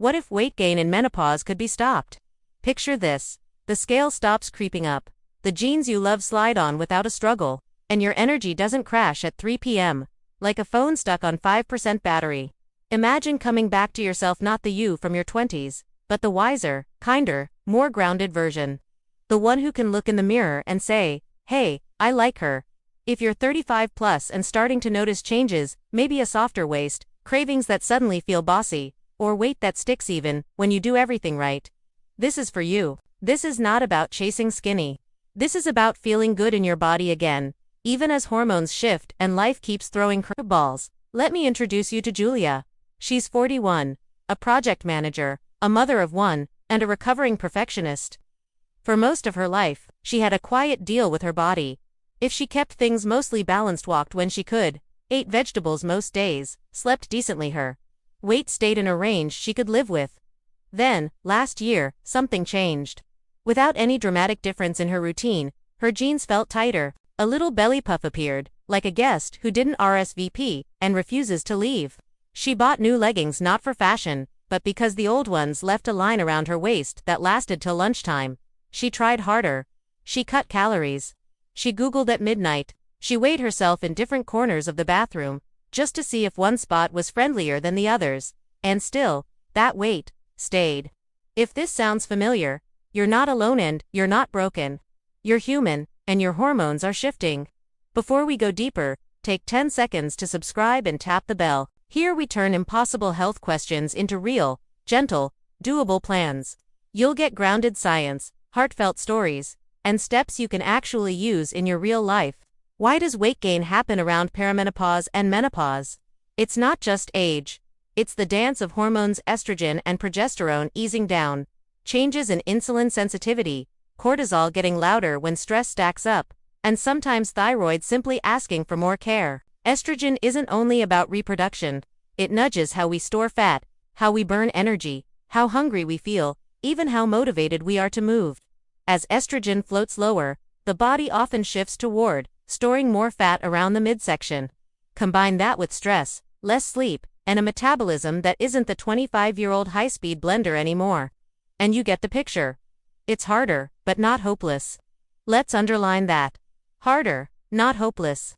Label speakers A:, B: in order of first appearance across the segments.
A: What if weight gain in menopause could be stopped? Picture this. The scale stops creeping up. The jeans you love slide on without a struggle. And your energy doesn't crash at 3 p.m. like a phone stuck on 5% battery. Imagine coming back to yourself, not the you from your 20s, but the wiser, kinder, more grounded version. The one who can look in the mirror and say, hey, I like her. If you're 35 plus and starting to notice changes, maybe a softer waist, cravings that suddenly feel bossy, or weight that sticks even when you do everything right, this is for you. This is not about chasing skinny. This is about feeling good in your body again, even as hormones shift and life keeps throwing curveballs. Let me introduce you to Julia. She's 41, a project manager, a mother of one, and a recovering perfectionist. For most of her life, she had a quiet deal with her body. If she kept things mostly balanced, walked when she could, ate vegetables most days, slept decently, her weight stayed in a range she could live with. Then, last year, something changed. Without any dramatic difference in her routine, her jeans felt tighter, a little belly puff appeared, like a guest who didn't RSVP and refuses to leave. She bought new leggings not for fashion, but because the old ones left a line around her waist that lasted till lunchtime. She tried harder. She cut calories. She Googled at midnight. She weighed herself in different corners of the bathroom, just to see if one spot was friendlier than the others. And still, that weight stayed. If this sounds familiar, you're not alone and you're not broken. You're human, and your hormones are shifting. Before we go deeper, take 10 seconds to subscribe and tap the bell. Here we turn impossible health questions into real, gentle, doable plans. You'll get grounded science, heartfelt stories, and steps you can actually use in your real life. Why does weight gain happen around perimenopause and menopause? It's not just age. It's the dance of hormones, estrogen and progesterone easing down, changes in insulin sensitivity, cortisol getting louder when stress stacks up, and sometimes thyroid simply asking for more care. Estrogen isn't only about reproduction. It nudges how we store fat, how we burn energy, how hungry we feel, even how motivated we are to move. As estrogen floats lower, the body often shifts toward storing more fat around the midsection. Combine that with stress, less sleep, and a metabolism that isn't the 25-year-old high-speed blender anymore, and you get the picture. It's harder, but not hopeless. Let's underline that. Harder, not hopeless.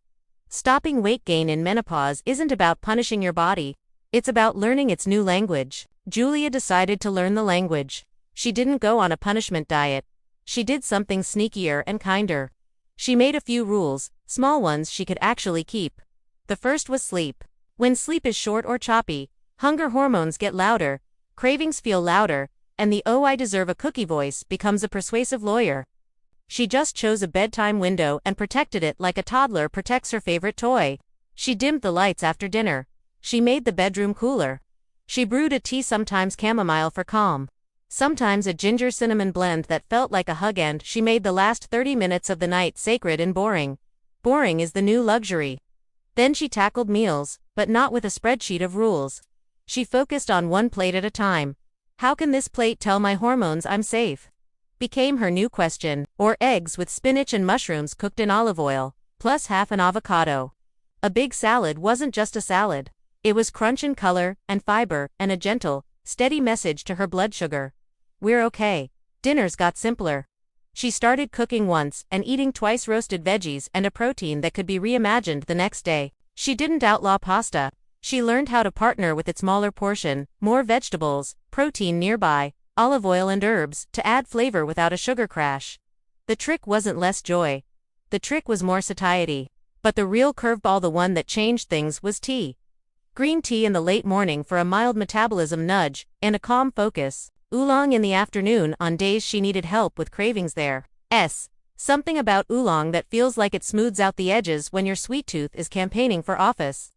A: Stopping weight gain in menopause isn't about punishing your body. It's about learning its new language. Julia decided to learn the language. She didn't go on a punishment diet. She did something sneakier and kinder. She made a few rules, small ones she could actually keep. The first was sleep. When sleep is short or choppy, hunger hormones get louder, cravings feel louder, and the "oh, I deserve a cookie" voice becomes a persuasive lawyer. She just chose a bedtime window and protected it like a toddler protects her favorite toy. She dimmed the lights after dinner. She made the bedroom cooler. She brewed a tea, sometimes chamomile for calm, sometimes a ginger cinnamon blend that felt like a hug, and she made the last 30 minutes of the night sacred and boring. Boring is the new luxury. Then she tackled meals, but not with a spreadsheet of rules. She focused on one plate at a time. How can this plate tell my hormones I'm safe? Became her new question. Or eggs with spinach and mushrooms cooked in olive oil, plus half an avocado. A big salad wasn't just a salad. It was crunch and color, and fiber, and a gentle, steady message to her blood sugar. We're okay. Dinners got simpler. She started cooking once and eating twice, roasted veggies and a protein that could be reimagined the next day. She didn't outlaw pasta. She learned how to partner with its smaller portion, more vegetables, protein nearby, olive oil and herbs to add flavor without a sugar crash. The trick wasn't less joy. The trick was more satiety. But the real curveball, the one that changed things, was tea. Green tea in the late morning for a mild metabolism nudge and a calm focus. Oolong in the afternoon on days she needed help with cravings. Something about oolong that feels like it smooths out the edges when your sweet tooth is campaigning for office.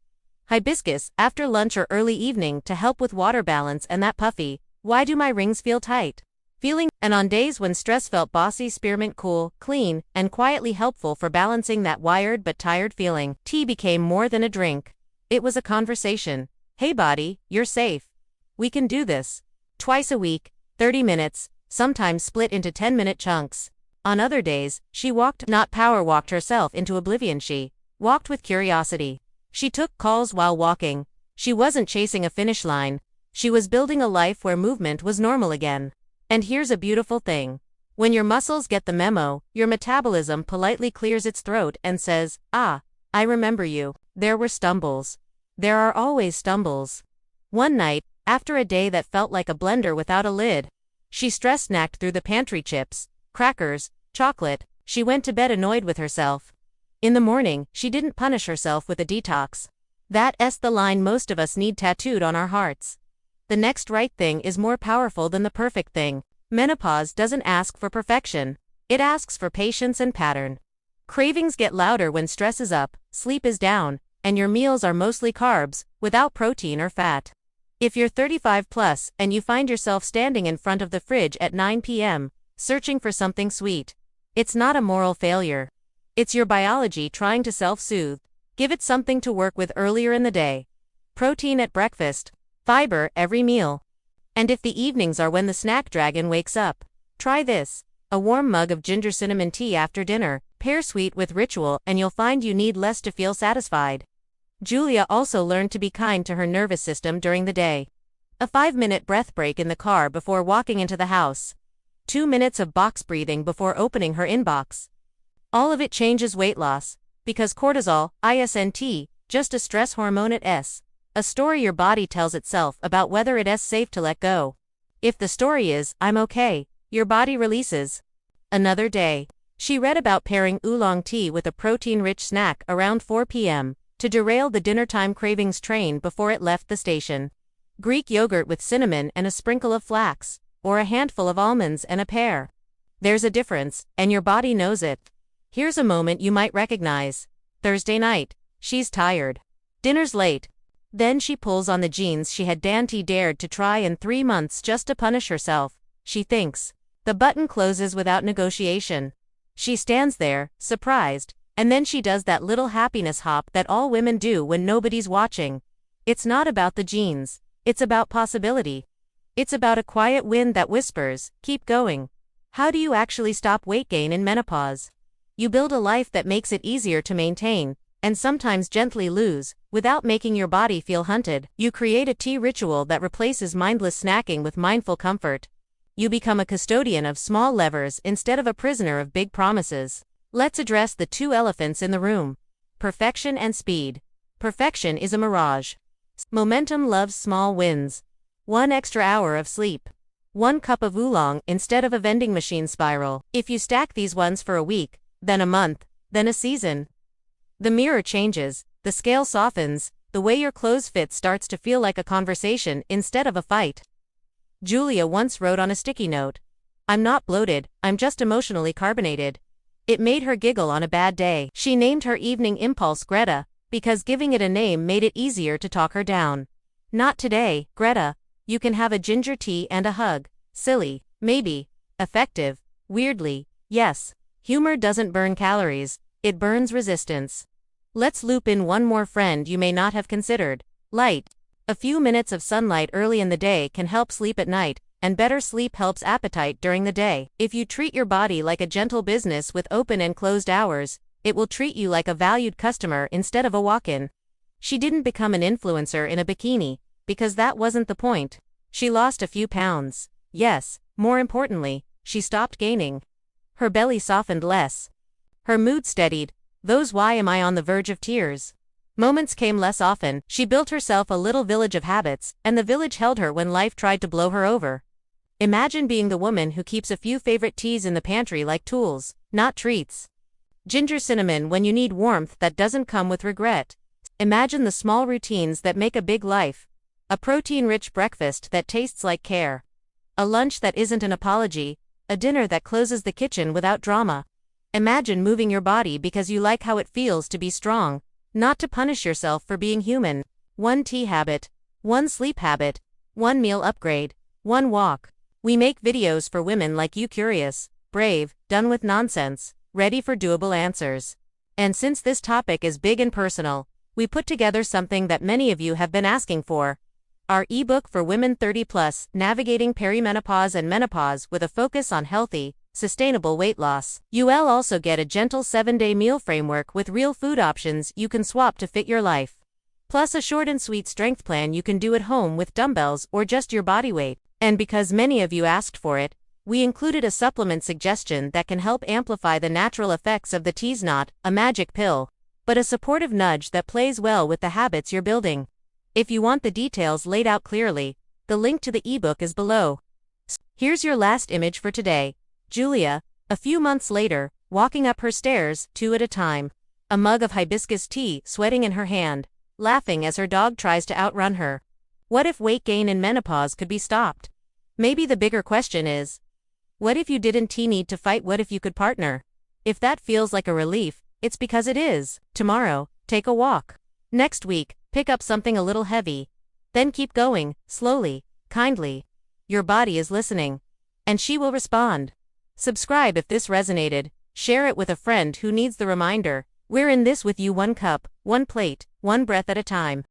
A: Hibiscus after lunch or early evening to help with water balance and that puffy, why do my rings feel tight feeling. And on days when stress felt bossy, spearmint, cool, clean, and quietly helpful for balancing that wired but tired feeling. Tea became more than a drink. It was a conversation. Hey body, you're safe. We can do this. Twice a week, 30 minutes, sometimes split into 10-minute chunks. On other days, she walked, not power walked herself into oblivion. She walked with curiosity. She took calls while walking. She wasn't chasing a finish line. She was building a life where movement was normal again. And here's a beautiful thing. When your muscles get the memo, your metabolism politely clears its throat and says, "Ah, I remember you." There were stumbles. There are always stumbles. One night, after a day that felt like a blender without a lid, she stress-snacked through the pantry chips, crackers, chocolate. She went to bed annoyed with herself. In the morning, she didn't punish herself with a detox. That's the line most of us need tattooed on our hearts. The next right thing is more powerful than the perfect thing. Menopause doesn't ask for perfection. It asks for patience and pattern. Cravings get louder when stress is up, sleep is down, and your meals are mostly carbs, without protein or fat. If you're 35 plus and you find yourself standing in front of the fridge at 9 p.m., searching for something sweet, it's not a moral failure. It's your biology trying to self-soothe. Give it something to work with earlier in the day. Protein at breakfast, fiber every meal. And if the evenings are when the snack dragon wakes up, try this. A warm mug of ginger cinnamon tea after dinner, pair sweet with ritual, and you'll find you need less to feel satisfied. Julia also learned to be kind to her nervous system during the day. A 5-minute breath break in the car before walking into the house. 2 minutes of box breathing before opening her inbox. All of it changes weight loss, because cortisol, isn't just a stress hormone at S. A story your body tells itself about whether it's safe to let go. If the story is, "I'm okay," your body releases. Another day. She read about pairing oolong tea with a protein-rich snack around 4 p.m. to derail the dinnertime cravings train before it left the station. Greek yogurt with cinnamon and a sprinkle of flax, or a handful of almonds and a pear. There's a difference, and your body knows it. Here's a moment you might recognize. Thursday night. She's tired. Dinner's late. Then she pulls on the jeans she had dared to try in 3 months just to punish herself, she thinks. The button closes without negotiation. She stands there, surprised, and then she does that little happiness hop that all women do when nobody's watching. It's not about the jeans. It's about possibility. It's about a quiet wind that whispers, "Keep going." How do you actually stop weight gain in menopause? You build a life that makes it easier to maintain, and sometimes gently lose, without making your body feel hunted. You create a tea ritual that replaces mindless snacking with mindful comfort. You become a custodian of small levers instead of a prisoner of big promises. Let's address the two elephants in the room. Perfection and speed. Perfection is a mirage. Momentum loves small wins. 1 extra hour of sleep. 1 cup of oolong instead of a vending machine spiral. If you stack these ones for a week, then a month, then a season, the mirror changes, the scale softens, the way your clothes fit starts to feel like a conversation instead of a fight. Julia once wrote on a sticky note, "I'm not bloated, I'm just emotionally carbonated." It made her giggle on a bad day. She named her evening impulse Greta, because giving it a name made it easier to talk her down. "Not today, Greta. You can have a ginger tea and a hug." Silly, maybe. Effective, weirdly, yes. Humor doesn't burn calories, it burns resistance. Let's loop in one more friend you may not have considered. Light. A few minutes of sunlight early in the day can help sleep at night, and better sleep helps appetite during the day. If you treat your body like a gentle business with open and closed hours, it will treat you like a valued customer instead of a walk-in. She didn't become an influencer in a bikini, because that wasn't the point. She lost a few pounds. Yes, more importantly, she stopped gaining. Her belly softened less. Her mood steadied. Those "why am I on the verge of tears" moments came less often. She built herself a little village of habits, and the village held her when life tried to blow her over. Imagine being the woman who keeps a few favorite teas in the pantry like tools, not treats. Ginger cinnamon when you need warmth that doesn't come with regret. Imagine the small routines that make a big life. A protein-rich breakfast that tastes like care. A lunch that isn't an apology. A dinner that closes the kitchen without drama. Imagine moving your body because you like how it feels to be strong, not to punish yourself for being human. 1 tea habit. 1 sleep habit. 1 meal upgrade. 1 walk. We make videos for women like you, curious, brave, done with nonsense, ready for doable answers. And since this topic is big and personal, we put together something that many of you have been asking for. Our ebook for women 30 plus, navigating perimenopause and menopause with a focus on healthy, sustainable weight loss. You'll also get a gentle 7-day meal framework with real food options you can swap to fit your life. Plus a short and sweet strength plan you can do at home with dumbbells or just your body weight. And because many of you asked for it, we included a supplement suggestion that can help amplify the natural effects of the tease, not a magic pill, but a supportive nudge that plays well with the habits you're building. If you want the details laid out clearly, the link to the ebook is below. Here's your last image for today. Julia, a few months later, walking up her stairs, 2 at a time. A mug of hibiscus tea sweating in her hand, laughing as her dog tries to outrun her. What if weight gain in menopause could be stopped? Maybe the bigger question is, what if you didn't need to fight? What if you could partner? If that feels like a relief, it's because it is. Tomorrow, take a walk. Next week, pick up something a little heavy. Then keep going, slowly, kindly. Your body is listening. And she will respond. Subscribe if this resonated. Share it with a friend who needs the reminder. We're in this with you, 1 cup, 1 plate, 1 breath at a time.